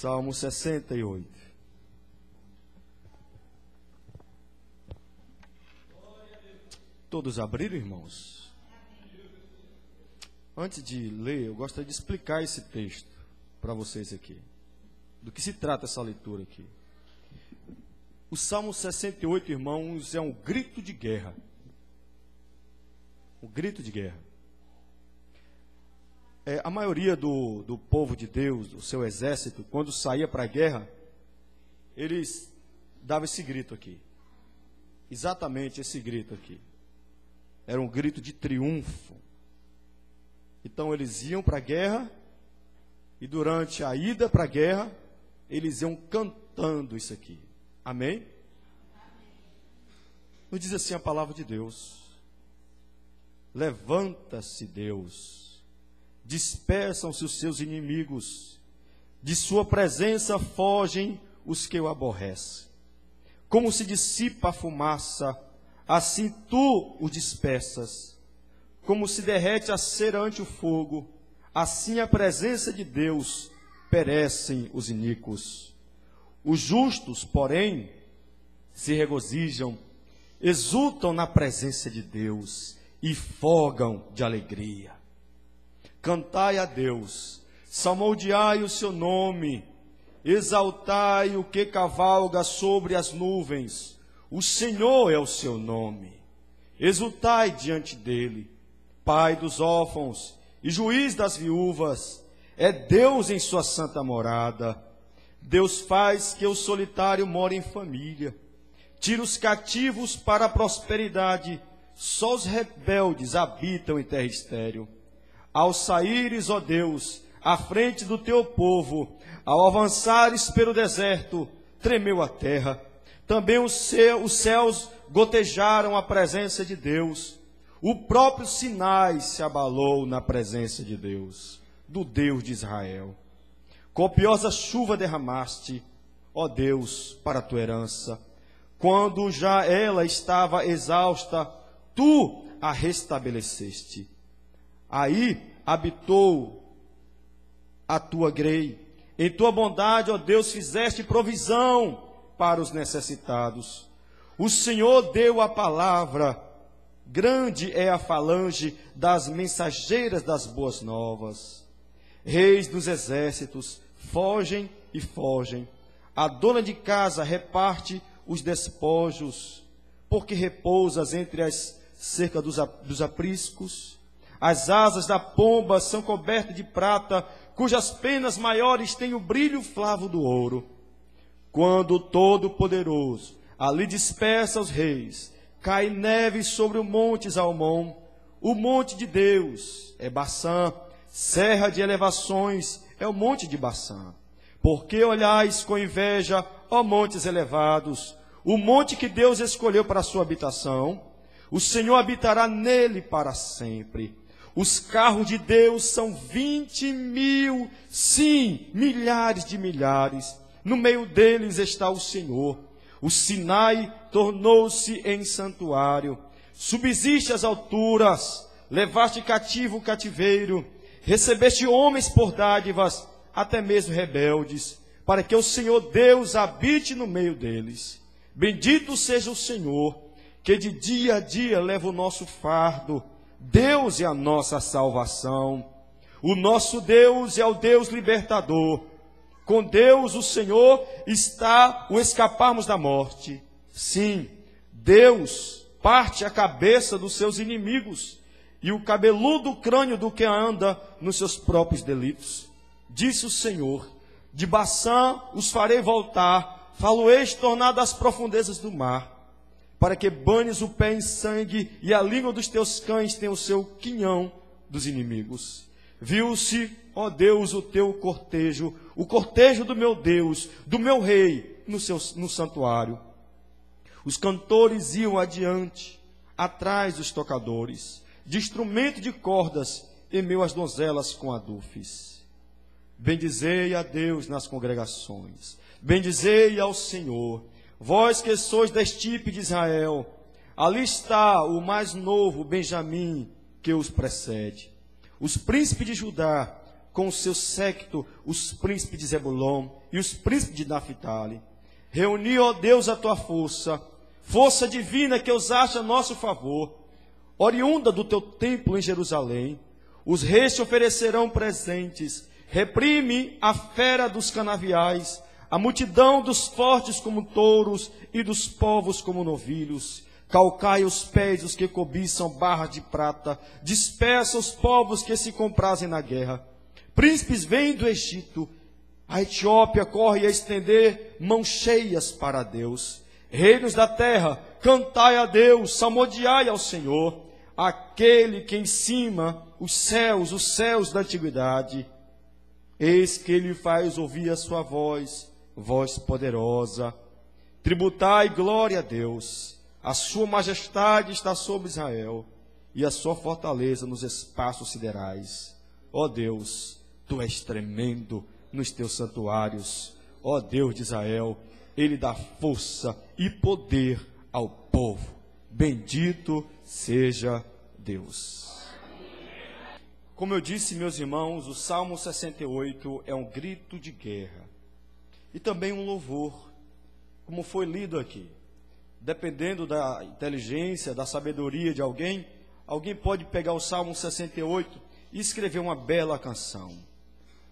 Salmo 68. Todos abriram, irmãos? Antes de ler, eu gostaria de explicar esse texto para vocês aqui. Do que se trata essa leitura aqui? O Salmo 68, irmãos, é um grito de guerra. Um grito de guerra. A maioria do povo de Deus, do seu exército, quando saía para a guerra, eles davam esse grito aqui. Exatamente esse grito aqui. Era um grito de triunfo. Então eles iam para a guerra, e durante a ida para a guerra, eles iam cantando isso aqui. Amém? Nos diz assim a palavra de Deus: levanta-se Deus, dispersam-se os seus inimigos, de sua presença fogem os que o aborrecem. Como se dissipa a fumaça, assim tu o dispersas. Como se derrete a cera ante o fogo, assim a presença de Deus perecem os iníquos. Os justos, porém, se regozijam, exultam na presença de Deus e folgam de alegria. Cantai a Deus, salmodiai o seu nome, exaltai o que cavalga sobre as nuvens. O Senhor é o seu nome. Exultai diante dele, Pai dos órfãos e juiz das viúvas. É Deus em sua santa morada. Deus faz que o solitário more em família. Tira os cativos para a prosperidade. Só os rebeldes habitam em terra estéril. Ao saíres, ó Deus, à frente do teu povo, ao avançares pelo deserto, tremeu a terra. Também os céus gotejaram a presença de Deus. O próprio Sinai se abalou na presença de Deus, do Deus de Israel. Copiosa chuva derramaste, ó Deus, para a tua herança. Quando já ela estava exausta, tu a restabeleceste. Aí habitou a tua grei. Em tua bondade, ó Deus, fizeste provisão para os necessitados. O Senhor deu a palavra. Grande é a falange das mensageiras das boas novas. Reis dos exércitos fogem e fogem. A dona de casa reparte os despojos, porque repousas entre as cercas dos apriscos. As asas da pomba são cobertas de prata, cujas penas maiores têm o brilho flavo do ouro. Quando o Todo-Poderoso ali dispersa os reis, cai neve sobre o monte Zalmon. O monte de Deus é Baçã, serra de elevações é o monte de Baçã. Porque olhais com inveja, ó montes elevados, o monte que Deus escolheu para a sua habitação? O Senhor habitará nele para sempre. Os carros de Deus são 20.000, sim, milhares de milhares. No meio deles está o Senhor. O Sinai tornou-se em santuário. Subsiste às alturas, levaste cativo o cativeiro, recebeste homens por dádivas, até mesmo rebeldes, para que o Senhor Deus habite no meio deles. Bendito seja o Senhor, que de dia a dia leva o nosso fardo. Deus é a nossa salvação. O nosso Deus é o Deus libertador. Com Deus, o Senhor, está o escaparmos da morte. Sim, Deus parte a cabeça dos seus inimigos e o cabeludo crânio do que anda nos seus próprios delitos. Disse o Senhor: de Baçã os farei voltar, falo-eis tornar das profundezas do mar, para que banhes o pé em sangue e a língua dos teus cães tenha o seu quinhão dos inimigos. Viu-se, ó Deus, o teu cortejo, o cortejo do meu Deus, do meu rei, no santuário. Os cantores iam adiante, atrás dos tocadores, de instrumento de cordas, em meio às donzelas com adufes. Bendizei a Deus nas congregações, bendizei ao Senhor, vós que sois da estirpe de Israel. Ali está o mais novo, Benjamim, que os precede. Os príncipes de Judá com o seu séquito, os príncipes de Zebulon e os príncipes de Naphtali. Reuni, ó Deus, a tua força, força divina que usaste a nosso favor, oriunda do teu templo em Jerusalém. Os reis te oferecerão presentes. Reprime a fera dos canaviais, a multidão dos fortes como touros e dos povos como novilhos. Calcai os pés dos que cobiçam barra de prata, dispersa os povos que se comprazem na guerra. Príncipes vêm do Egito, a Etiópia corre a estender mãos cheias para Deus. Reinos da terra, cantai a Deus, salmodiai ao Senhor, aquele que em cima os céus da antiguidade. Eis que ele faz ouvir a sua voz, voz poderosa. Tributai glória a Deus, a sua majestade está sobre Israel, e a sua fortaleza nos espaços siderais. Ó Deus, tu és tremendo nos teus santuários. Ó Deus de Israel, ele dá força e poder ao povo. Bendito seja Deus. Como eu disse, meus irmãos, o Salmo 68 é um grito de guerra e também um louvor, como foi lido aqui. Dependendo da inteligência, da sabedoria de alguém, alguém pode pegar o Salmo 68 e escrever uma bela canção,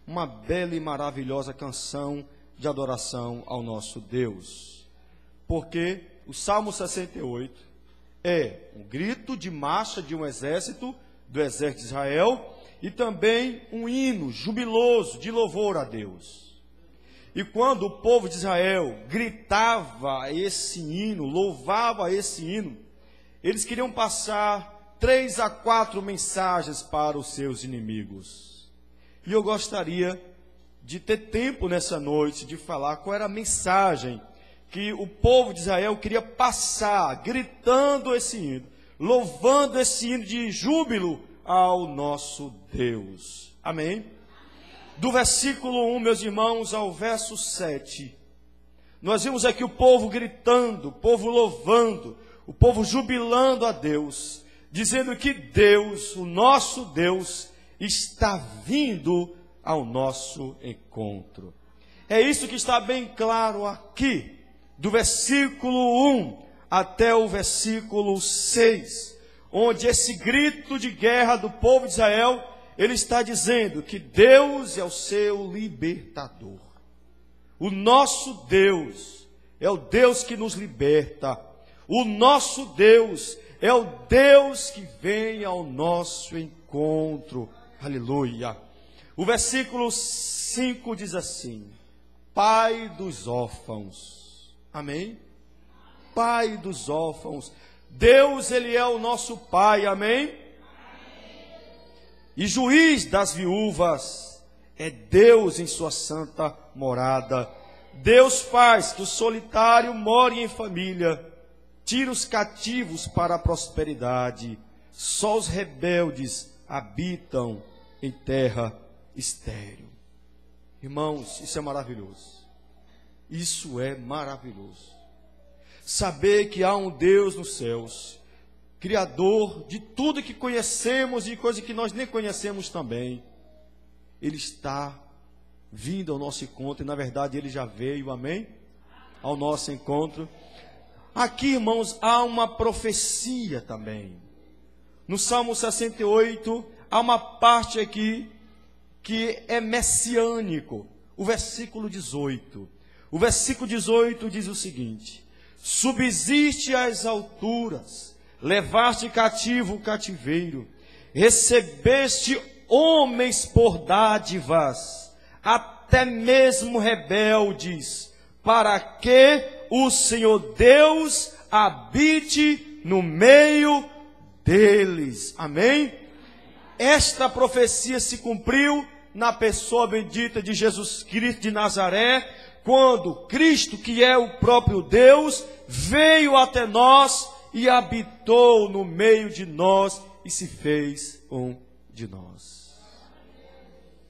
uma bela e maravilhosa canção de adoração ao nosso Deus, porque o Salmo 68 é um grito de marcha de um exército, do exército de Israel, e também um hino jubiloso de louvor a Deus. E quando o povo de Israel gritava esse hino, louvava esse hino, eles queriam passar 3 a 4 mensagens para os seus inimigos. E eu gostaria de ter tempo nessa noite de falar qual era a mensagem que o povo de Israel queria passar, gritando esse hino, louvando esse hino de júbilo ao nosso Deus. Amém? Do versículo 1, meus irmãos, ao verso 7, nós vimos aqui o povo gritando, o povo louvando, o povo jubilando a Deus, dizendo que Deus, o nosso Deus, está vindo ao nosso encontro. É isso que está bem claro aqui, do versículo 1 até o versículo 6, onde esse grito de guerra do povo de Israel, ele está dizendo que Deus é o seu libertador. O nosso Deus é o Deus que nos liberta. O nosso Deus é o Deus que vem ao nosso encontro. Aleluia. O versículo 5 diz assim: Pai dos órfãos. Amém? Pai dos órfãos. Deus, ele é o nosso Pai. Amém? E juiz das viúvas, é Deus em sua santa morada. Deus faz que o solitário more em família, tira os cativos para a prosperidade. Só os rebeldes habitam em terra estéril. Irmãos, isso é maravilhoso. Isso é maravilhoso. Saber que há um Deus nos céus, Criador de tudo que conhecemos e coisas que nós nem conhecemos também. Ele está vindo ao nosso encontro, e na verdade Ele já veio, amém? Ao nosso encontro. Aqui, irmãos, há uma profecia também. No Salmo 68, há uma parte aqui que é messiânico. O versículo 18. O versículo 18 diz o seguinte: subsiste às alturas, levaste cativo o cativeiro, recebeste homens por dádivas, até mesmo rebeldes, para que o Senhor Deus habite no meio deles. Amém? Esta profecia se cumpriu na pessoa bendita de Jesus Cristo de Nazaré, quando Cristo, que é o próprio Deus, veio até nós e habitou no meio de nós e se fez um de nós.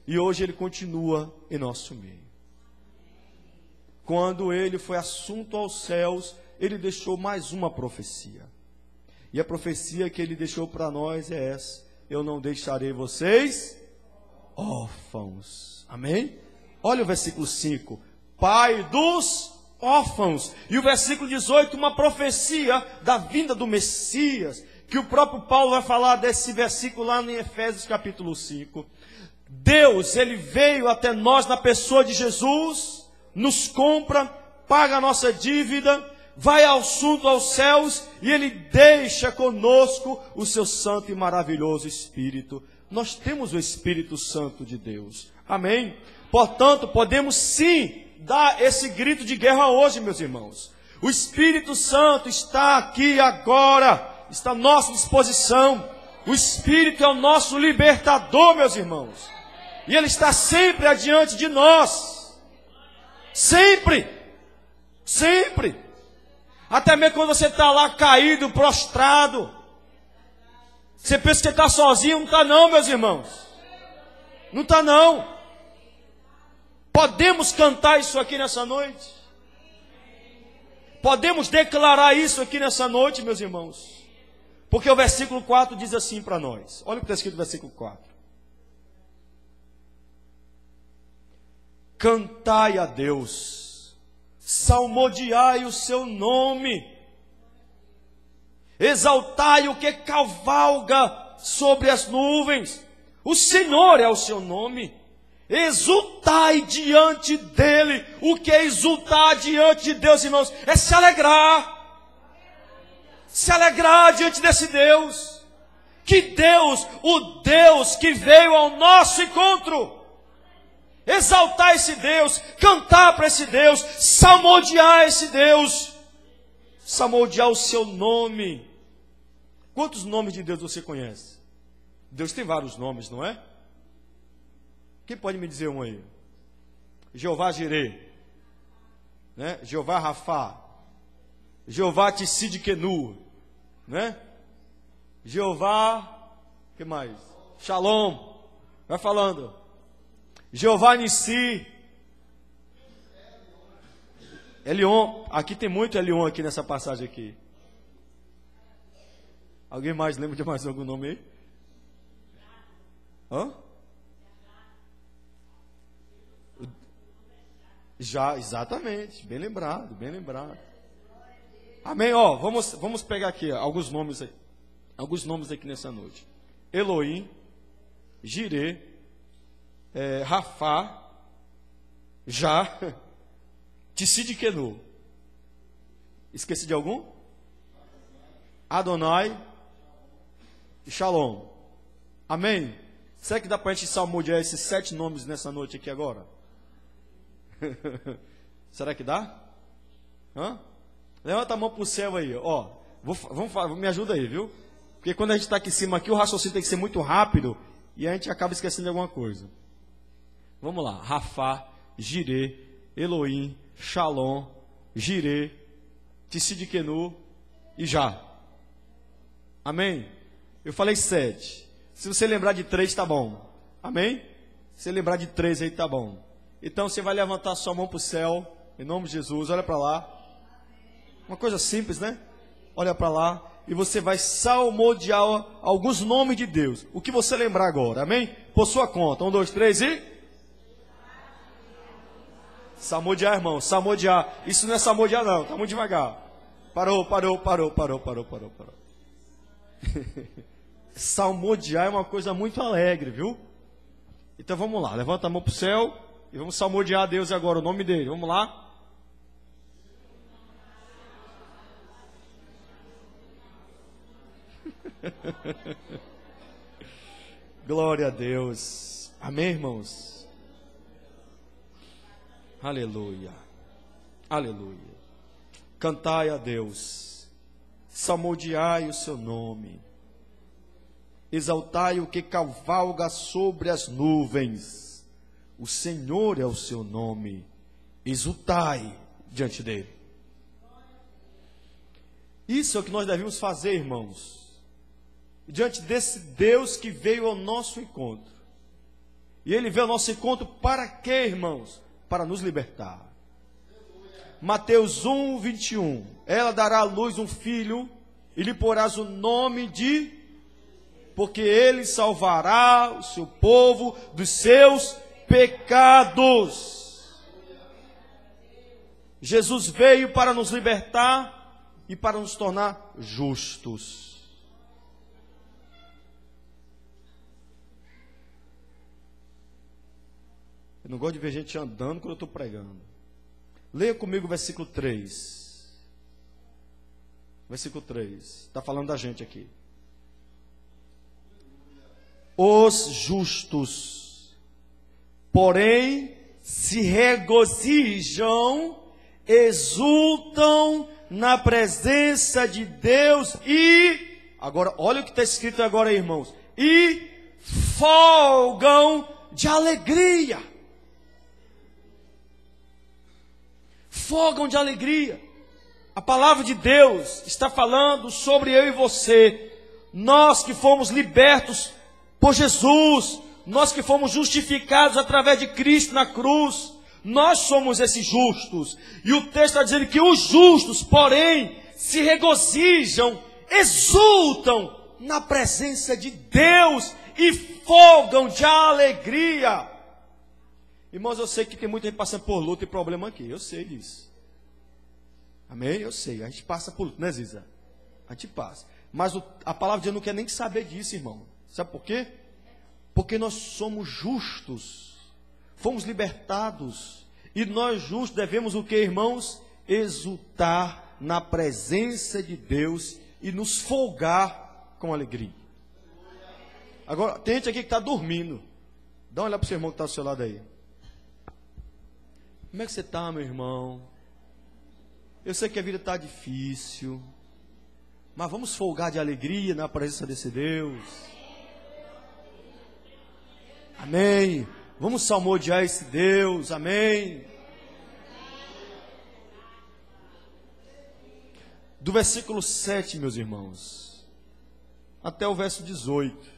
E hoje Ele continua em nosso meio. Quando Ele foi assunto aos céus, Ele deixou mais uma profecia. E a profecia que Ele deixou para nós é essa: eu não deixarei vocês órfãos. Amém? Olha o versículo 5. Pai dos órfãos. E o versículo 18, uma profecia da vinda do Messias, que o próprio Paulo vai falar desse versículo lá em Efésios capítulo 5. Deus, Ele veio até nós na pessoa de Jesus, nos compra, paga a nossa dívida, vai ao assunto aos céus e Ele deixa conosco o seu santo e maravilhoso Espírito. Nós temos o Espírito Santo de Deus. Amém? Portanto, podemos sim dar esse grito de guerra hoje, meus irmãos. O Espírito Santo está aqui agora, está à nossa disposição. O Espírito é o nosso libertador, meus irmãos. E Ele está sempre adiante de nós. Sempre. Sempre. Até mesmo quando você está lá caído, prostrado. Você pensa que está sozinho, não está não, meus irmãos. Não está não. Podemos cantar isso aqui nessa noite? Podemos declarar isso aqui nessa noite, meus irmãos? Porque o versículo 4 diz assim para nós. Olha o que está escrito no versículo 4. Cantai a Deus, salmodiai o seu nome, exaltai o que cavalga sobre as nuvens, o Senhor é o seu nome, exultai diante dele. O que é exultar diante de Deus, irmãos? É se alegrar diante desse Deus. Que Deus, o Deus que veio ao nosso encontro. Exaltar esse Deus, cantar para esse Deus, salmodiar esse Deus, salmodiar o seu nome. Quantos nomes de Deus você conhece? Deus tem vários nomes, não é? Quem pode me dizer um aí? Jeová Jirê, né? Jeová Rafá, Jeová Tissidkenu, né? Jeová, que mais? Shalom, vai falando. Jeová Nissi, Elion, aqui tem muito Elion aqui nessa passagem aqui. Alguém mais lembra de mais algum nome aí? Hã? Já, exatamente, bem lembrado, bem lembrado. Amém, ó, vamos pegar aqui ó, alguns nomes aqui nessa noite. Elohim, Jirê, Rafá, Já, Tissidkenu. Esqueci de algum? Adonai e Shalom. Amém? Será que dá para a gente salmodiar esses 7 nomes nessa noite aqui agora? Será que dá? Hã? Levanta a mão para o céu aí, ó. Me ajuda aí, viu? Porque quando a gente está aqui em cima, aqui, o raciocínio tem que ser muito rápido e a gente acaba esquecendo de alguma coisa. Vamos lá. Rafá, Jirê, Elohim, Shalom, Jirê, Tissidkenu e Já. Amém? Eu falei 7. Se você lembrar de 3, tá bom. Amém? Se você lembrar de 3 aí, tá bom. Então você vai levantar sua mão para o céu, em nome de Jesus, olha para lá. Uma coisa simples, né? Olha para lá e você vai salmodiar alguns nomes de Deus. O que você lembrar agora, amém? Por sua conta. 1, 2, 3 e... Salmodiar, irmão, salmodiar. Isso não é salmodiar não, tá muito devagar. Parou. Salmodiar é uma coisa muito alegre, viu? Então vamos lá, levanta a mão para o céu e vamos salmodiar a Deus agora, o nome dele. Vamos lá. Glória a Deus. Amém, irmãos? Aleluia. Aleluia. Cantai a Deus, salmodiai o seu nome, exaltai o que cavalga sobre as nuvens, o Senhor é o seu nome, exultai diante dele. Isso é o que nós devemos fazer, irmãos, diante desse Deus que veio ao nosso encontro. E ele veio ao nosso encontro para quê, irmãos? Para nos libertar. Mateus 1, 21. Ela dará à luz um filho, e lhe porás o nome de porque Ele salvará o seu povo dos seus pecados. Jesus veio para nos libertar e para nos tornar justos. Eu não gosto de ver gente andando quando eu estou pregando. Leia comigo o versículo 3. Versículo 3. Está falando da gente aqui. Os justos, porém, se regozijam, exultam na presença de Deus e, agora, olha o que está escrito agora, irmãos, e folgam de alegria. Folgam de alegria. A palavra de Deus está falando sobre eu e você. Nós que fomos libertos por Jesus, nós que fomos justificados através de Cristo na cruz, nós somos esses justos. E o texto está dizendo que os justos, porém, se regozijam, exultam na presença de Deus e folgam de alegria. Irmãos, eu sei que tem muita gente passando por luta e problema aqui. Eu sei disso. Amém? Eu sei. A gente passa por luta, né, Ziza? A gente passa. Mas a palavra de Deus não quer nem saber disso, irmão. Sabe por quê? Porque nós somos justos. Fomos libertados. E nós justos devemos o que, irmãos? Exultar na presença de Deus e nos folgar com alegria. Agora, tem gente aqui que está dormindo. Dá uma olhada para o seu irmão que está ao seu lado aí. Como é que você está, meu irmão? Eu sei que a vida está difícil, mas vamos folgar de alegria na presença desse Deus. Amém. Vamos salmodiar esse Deus. Amém. Do versículo 7, meus irmãos, até o verso 18.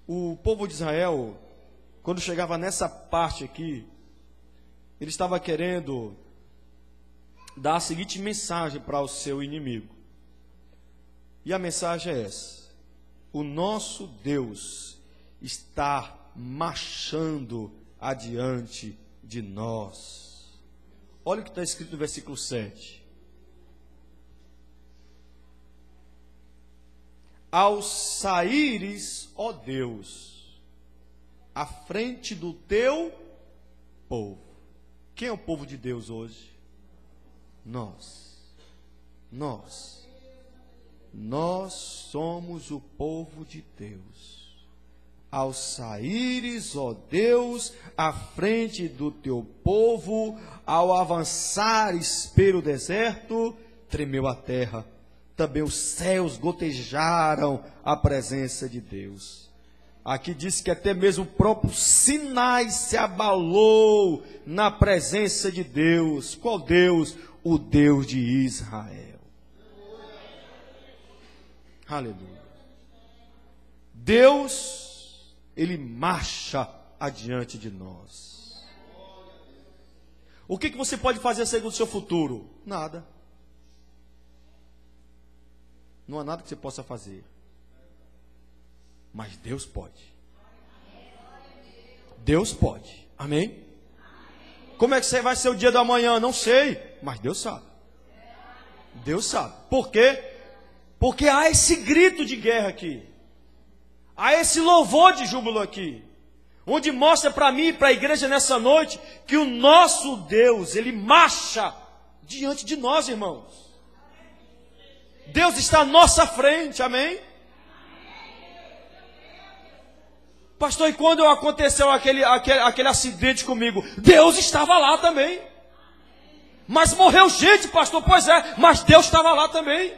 O povo de Israel, quando chegava nessa parte aqui, ele estava querendo dar a seguinte mensagem para o seu inimigo. E a mensagem é essa: o nosso Deus está marchando adiante de nós. Olha o que está escrito no versículo 7. Ao saíres, ó Deus, à frente do teu povo. Quem é o povo de Deus hoje? Nós. Nós somos o povo de Deus. Ao saíres, ó Deus, à frente do teu povo, ao avançares pelo deserto, tremeu a terra. Também os céus gotejaram a presença de Deus. Aqui diz que até mesmo o próprio Sinai se abalou na presença de Deus. Qual Deus? O Deus de Israel. Aleluia. Deus, Ele marcha adiante de nós. O que você pode fazer segundo o seu futuro? Nada. Não há nada que você possa fazer. Mas Deus pode. Deus pode. Amém? Como é que vai ser o dia da manhã? Não sei. Mas Deus sabe. Deus sabe. Por quê? Porque há esse grito de guerra aqui. Há esse louvor de júbilo aqui. Onde mostra para mim e para a igreja nessa noite que o nosso Deus, Ele marcha diante de nós, irmãos. Deus está à nossa frente. Amém? Pastor, e quando aconteceu aquele acidente comigo? Deus estava lá também. Mas morreu gente, pastor. Pois é, mas Deus estava lá também.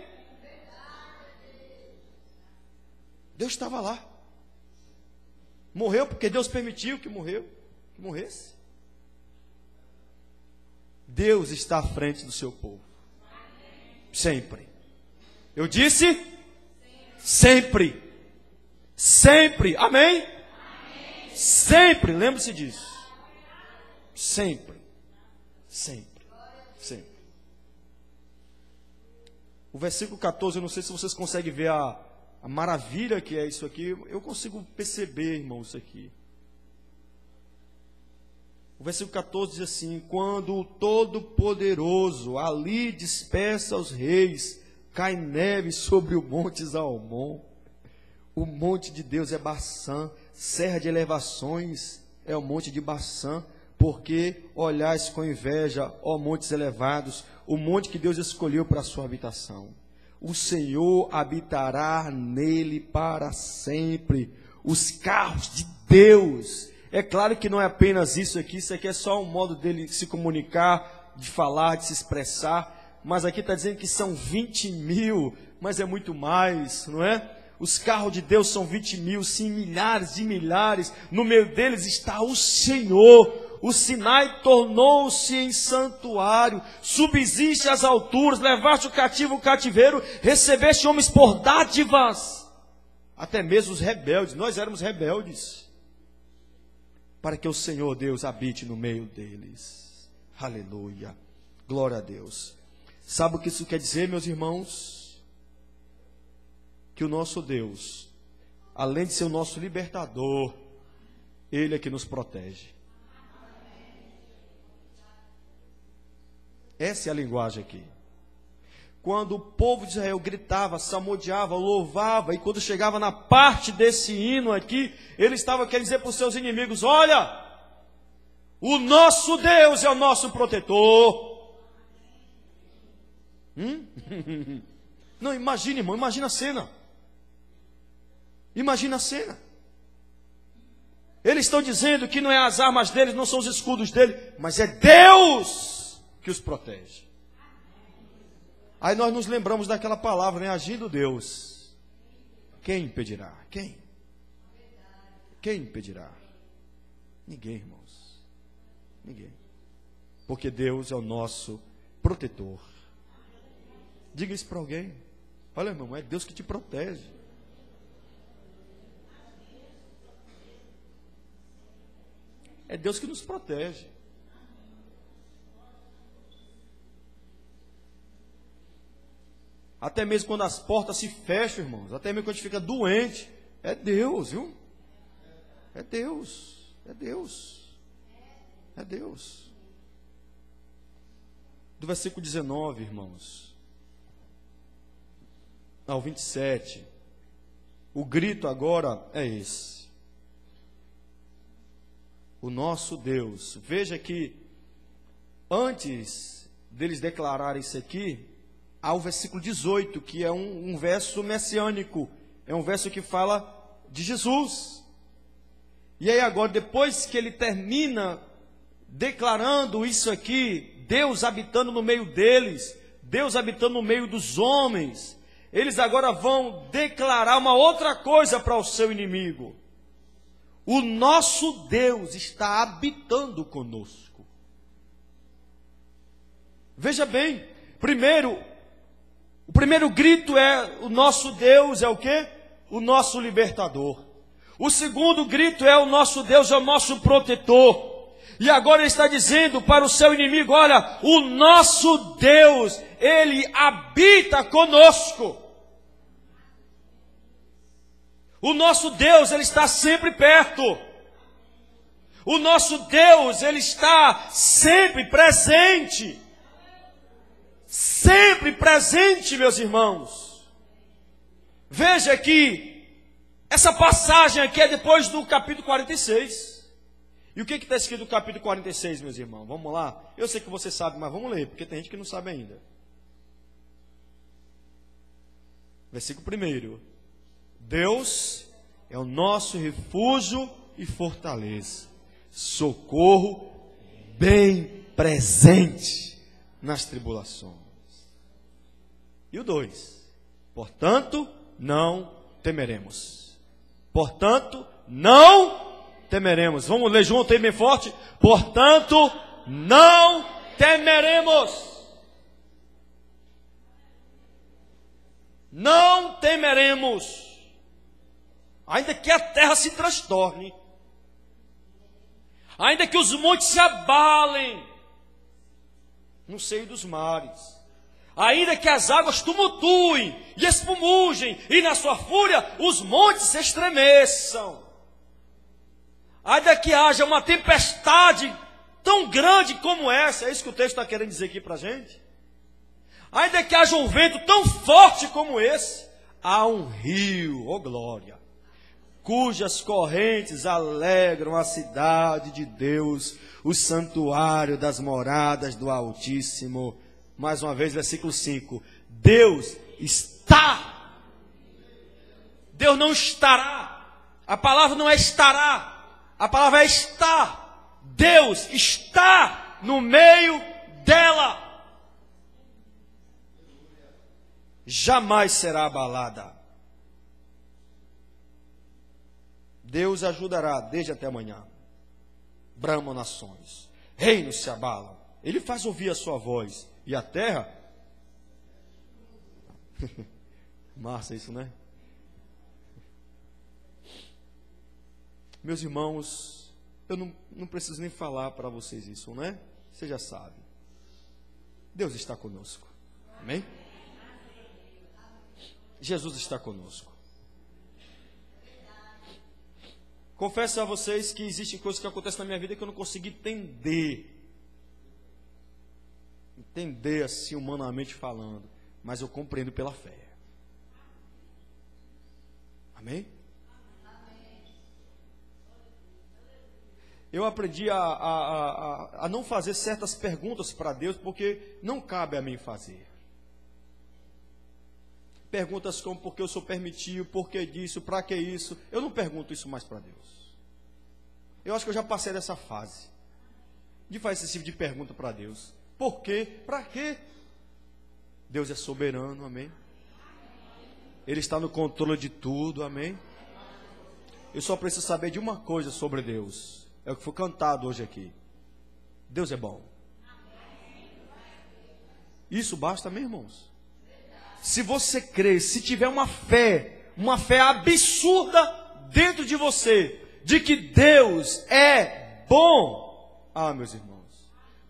Deus estava lá. Morreu porque Deus permitiu que morresse. Deus está à frente do seu povo. Sempre. Eu disse? Sempre. Sempre. Amém? Sempre, lembre-se disso. Sempre. Sempre. Sempre. O versículo 14, eu não sei se vocês conseguem ver a maravilha que é isso aqui. Eu consigo perceber, irmão, isso aqui. O versículo 14 diz assim: quando o Todo-Poderoso ali dispersa os reis, cai neve sobre o monte Zalmon. O monte de Deus é Baçã, serra de elevações é o monte de Baçã, porque olhais com inveja, ó montes elevados, o monte que Deus escolheu para a sua habitação. O Senhor habitará nele para sempre. Os carros de Deus. É claro que não é apenas isso aqui é só um modo dele se comunicar, de falar, de se expressar, mas aqui está dizendo que são 20 mil, mas é muito mais, não é? Os carros de Deus são 20 mil, sim, milhares e milhares, no meio deles está o Senhor. O Sinai tornou-se em santuário, subsiste às alturas, levaste o cativo o cativeiro, recebeste homens por dádivas, até mesmo os rebeldes, nós éramos rebeldes, para que o Senhor Deus habite no meio deles. Aleluia, glória a Deus. Sabe o que isso quer dizer, meus irmãos? Que o nosso Deus, além de ser o nosso libertador, Ele é que nos protege. Essa é a linguagem aqui. Quando o povo de Israel gritava, salmodiava, louvava, e quando chegava na parte desse hino aqui, ele estava querendo dizer para os seus inimigos: olha, o nosso Deus é o nosso protetor. Não, imagine, irmão, imagina a cena. Imagina a cena. Eles estão dizendo que não é as armas deles, não são os escudos dele, mas é Deus que os protege. Aí nós nos lembramos daquela palavra, né? Agindo Deus, quem impedirá? Quem? Quem impedirá? Ninguém, irmãos. Ninguém. Porque Deus é o nosso protetor. Diga isso para alguém. Olha, irmão, é Deus que te protege. É Deus que nos protege. Até mesmo quando as portas se fecham, irmãos, até mesmo quando a gente fica doente, é Deus, viu? É Deus, é Deus, é Deus. Do versículo 19, irmãos, ao 27, o grito agora é esse: o nosso Deus. Veja que antes deles declararem isso aqui, há o versículo 18, que é um verso messiânico, é um verso que fala de Jesus. E aí agora, depois que ele termina declarando isso aqui, Deus habitando no meio deles, Deus habitando no meio dos homens, eles agora vão declarar uma outra coisa para o seu inimigo: o nosso Deus está habitando conosco. Veja bem, o primeiro grito é: o nosso Deus é o quê? O nosso libertador. O segundo grito é: o nosso Deus é o nosso protetor. E agora ele está dizendo para o seu inimigo: olha, o nosso Deus, Ele habita conosco. O nosso Deus, Ele está sempre perto. O nosso Deus, Ele está sempre presente. Sempre presente, meus irmãos. Veja que essa passagem aqui é depois do capítulo 46. E o que está escrito no capítulo 46, meus irmãos? Vamos lá? Eu sei que você sabe, mas vamos ler, porque tem gente que não sabe ainda. Versículo 1. Deus é o nosso refúgio e fortaleza, socorro bem presente nas tribulações. E o 2, portanto, não temeremos. Portanto, não temeremos. Vamos ler junto aí bem forte. Portanto, não temeremos. Não temeremos. Ainda que a terra se transtorne, ainda que os montes se abalem no seio dos mares, Ainda que as águas tumultuem e espumugem, e na sua fúria os montes se estremeçam. Ainda que haja uma tempestade tão grande como essa, é isso que o texto está querendo dizer aqui para a gente. Ainda que haja um vento tão forte como esse, há um rio, ó glória, cujas correntes alegram a cidade de Deus, o santuário das moradas do Altíssimo. Mais uma vez, versículo 5. Deus está. Deus não estará. A palavra não é estará. A palavra é está. Deus está no meio dela. Jamais será abalada. Deus ajudará desde até amanhã. Bramam nações. Reinos se abalam. Ele faz ouvir a sua voz. E a terra? Massa isso, né? Meus irmãos, eu não preciso nem falar para vocês isso, né? Você já sabe. Deus está conosco. Amém? Jesus está conosco. Confesso a vocês que existem coisas que acontecem na minha vida que eu não consigo entender assim humanamente falando, mas eu compreendo pela fé. Amém? Eu aprendi a não fazer certas perguntas para Deus, porque não cabe a mim fazer. Perguntas como por que eu sou permitido, por que disso, para que isso. Eu não pergunto isso mais para Deus. Eu acho que eu já passei dessa fase de fazer esse tipo de pergunta para Deus. Por quê? Para quê? Deus é soberano, amém? Ele está no controle de tudo, amém? Eu só preciso saber de uma coisa sobre Deus. É o que foi cantado hoje aqui. Deus é bom. Isso basta, meus irmãos. Se você crer, se tiver uma fé absurda dentro de você, de que Deus é bom, meus irmãos,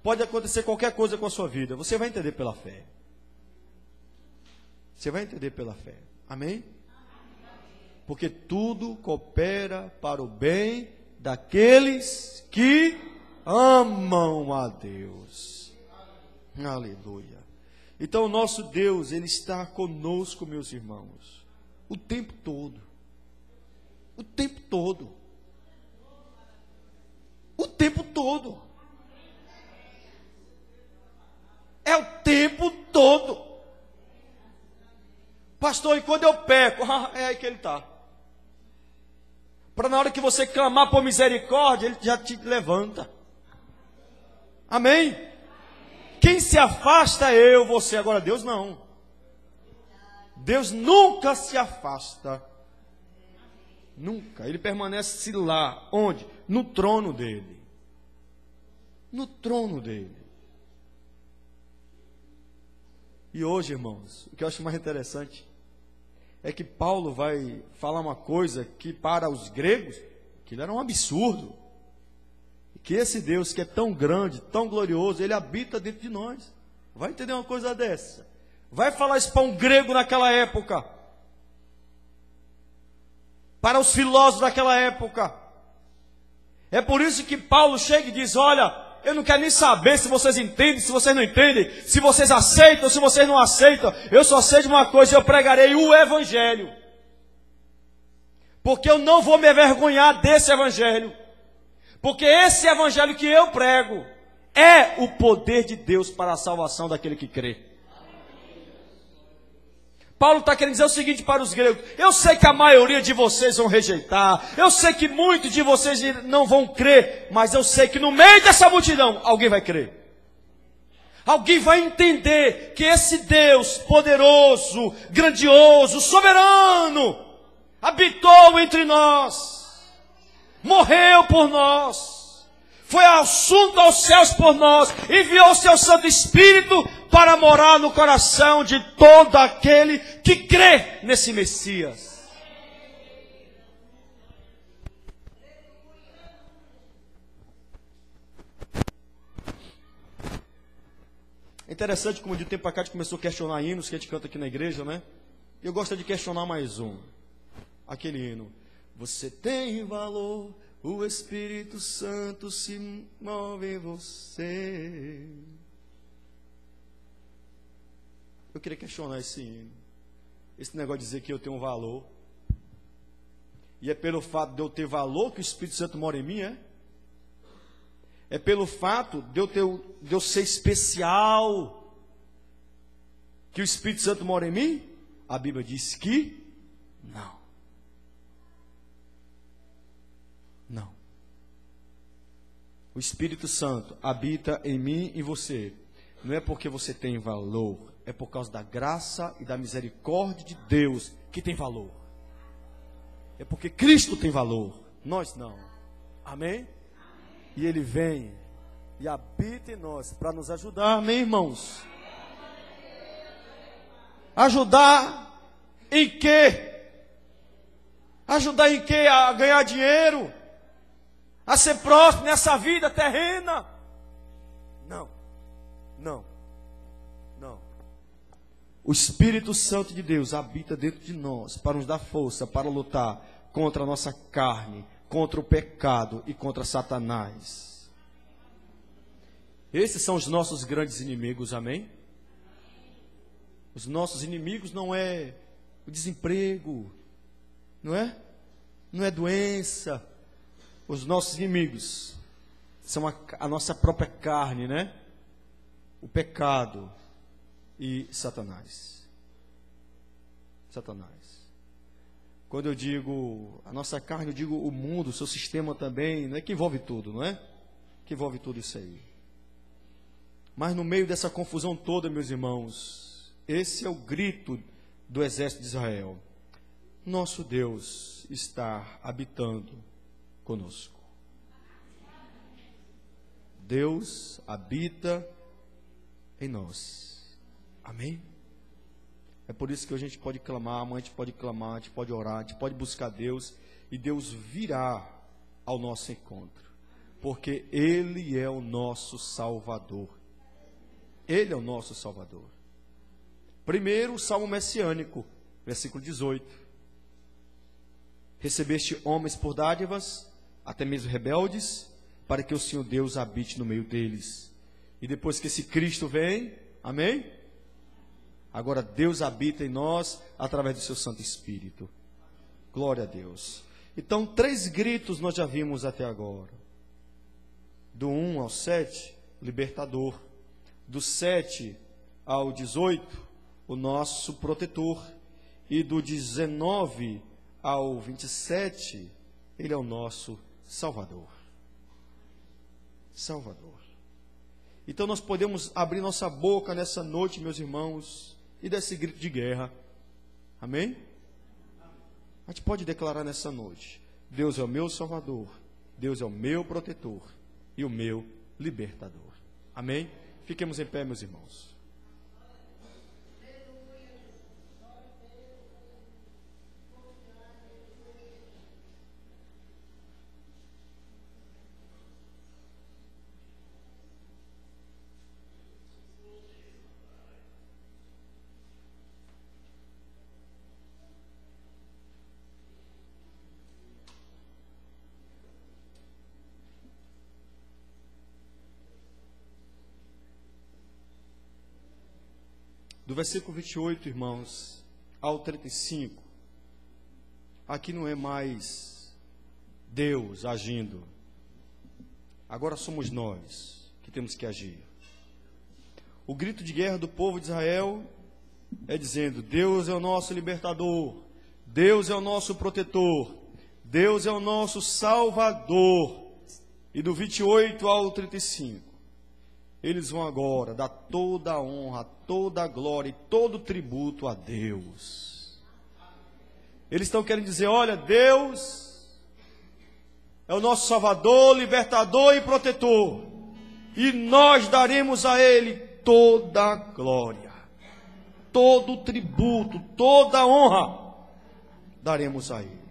pode acontecer qualquer coisa com a sua vida, você vai entender pela fé. Você vai entender pela fé. Amém? Porque tudo coopera para o bem daqueles que amam a Deus. Aleluia. Então o nosso Deus, Ele está conosco, meus irmãos, o tempo todo. O tempo todo. O tempo todo. É o tempo todo. Pastor, e quando eu peco? É aí que Ele está. Para na hora que você clamar por misericórdia, Ele já te levanta. Amém? Quem se afasta é eu, você. Agora Deus não. Deus nunca se afasta. Nunca. Ele permanece lá. Onde? No trono dele. No trono dele. E hoje, irmãos, o que eu acho mais interessante é que Paulo vai falar uma coisa que para os gregos, aquilo era um absurdo. Que esse Deus que é tão grande, tão glorioso, Ele habita dentro de nós. Vai entender uma coisa dessa? Vai falar isso para um grego naquela época. Para os filósofos daquela época. É por isso que Paulo chega e diz, olha, eu não quero nem saber se vocês entendem, se vocês não entendem, se vocês aceitam, se vocês não aceitam. Eu só sei de uma coisa, eu pregarei o Evangelho. Porque eu não vou me envergonhar desse Evangelho. Porque esse Evangelho que eu prego é o poder de Deus para a salvação daquele que crê. Paulo está querendo dizer o seguinte para os gregos: eu sei que a maioria de vocês vão rejeitar, eu sei que muitos de vocês não vão crer, mas eu sei que no meio dessa multidão alguém vai crer. Alguém vai entender que esse Deus poderoso, grandioso, soberano, habitou entre nós. Morreu por nós, foi assunto aos céus por nós, enviou o seu Santo Espírito para morar no coração de todo aquele que crê nesse Messias. interessante como de tempo para cá a gente começou a questionar hinos que a gente canta aqui na igreja, né? Eu gosto de questionar mais um. Aquele hino. Você tem valor, o Espírito Santo se move em você. Eu queria questionar esse hino. Esse negócio de dizer que eu tenho um valor. E é pelo fato de eu ter valor que o Espírito Santo mora em mim, é? É pelo fato de eu ser especial que o Espírito Santo mora em mim? A Bíblia diz que não. Não. O Espírito Santo habita em mim e você. Não é porque você tem valor, é por causa da graça e da misericórdia de Deus que tem valor. É porque Cristo tem valor, nós não. Amém? E Ele vem e habita em nós para nos ajudar, amém, irmãos? Ajudar em quê? Ajudar em quê? A ganhar dinheiro? A ser próximo nessa vida terrena? Não, não, não. O Espírito Santo de Deus habita dentro de nós para nos dar força para lutar contra a nossa carne, contra o pecado e contra Satanás. Esses são os nossos grandes inimigos, amém? Os nossos inimigos não é o desemprego, não é? Não é doença. Os nossos inimigos são a nossa própria carne, né? O pecado e Satanás. Satanás. Quando eu digo a nossa carne, eu digo o mundo, o seu sistema também, não é que envolve tudo, não é? Que envolve tudo isso aí. Mas no meio dessa confusão toda, meus irmãos, esse é o grito do exército de Israel. Nosso Deus está habitando conosco. Deus habita em nós. Amém? É por isso que a gente pode clamar, a gente pode clamar, a gente pode orar, a gente pode buscar Deus, e Deus virá ao nosso encontro, porque Ele é o nosso Salvador. Ele é o nosso Salvador. Primeiro, o Salmo messiânico, versículo 18. Recebeste homens por dádivas, até mesmo rebeldes, para que o Senhor Deus habite no meio deles. E depois que esse Cristo vem, amém? Agora Deus habita em nós através do seu Santo Espírito. Glória a Deus. Então, 3 gritos nós já vimos até agora. Do 1 ao 7, libertador. Do 7 ao 18, o nosso protetor. E do 19 ao 27, Ele é o nosso Salvador. Salvador. Então nós podemos abrir nossa boca nessa noite, meus irmãos, e dar esse grito de guerra. Amém? A gente pode declarar nessa noite: Deus é o meu Salvador, Deus é o meu protetor e o meu libertador. Amém? Fiquemos em pé, meus irmãos. Do versículo 28, irmãos, ao 35, aqui não é mais Deus agindo. Agora somos nós que temos que agir. O grito de guerra do povo de Israel é dizendo: Deus é o nosso libertador, Deus é o nosso protetor, Deus é o nosso Salvador. E do 28 ao 35, eles vão agora dar toda a honra, toda a glória e todo o tributo a Deus. Eles estão querendo dizer: olha, Deus é o nosso Salvador, libertador e protetor, e nós daremos a Ele toda a glória, todo o tributo, toda a honra, daremos a Ele.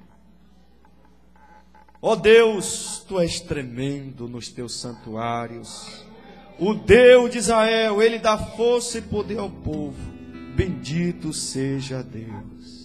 Ó Deus, Tu és tremendo nos Teus santuários. O Deus de Israel, Ele dá força e poder ao povo. Bendito seja Deus.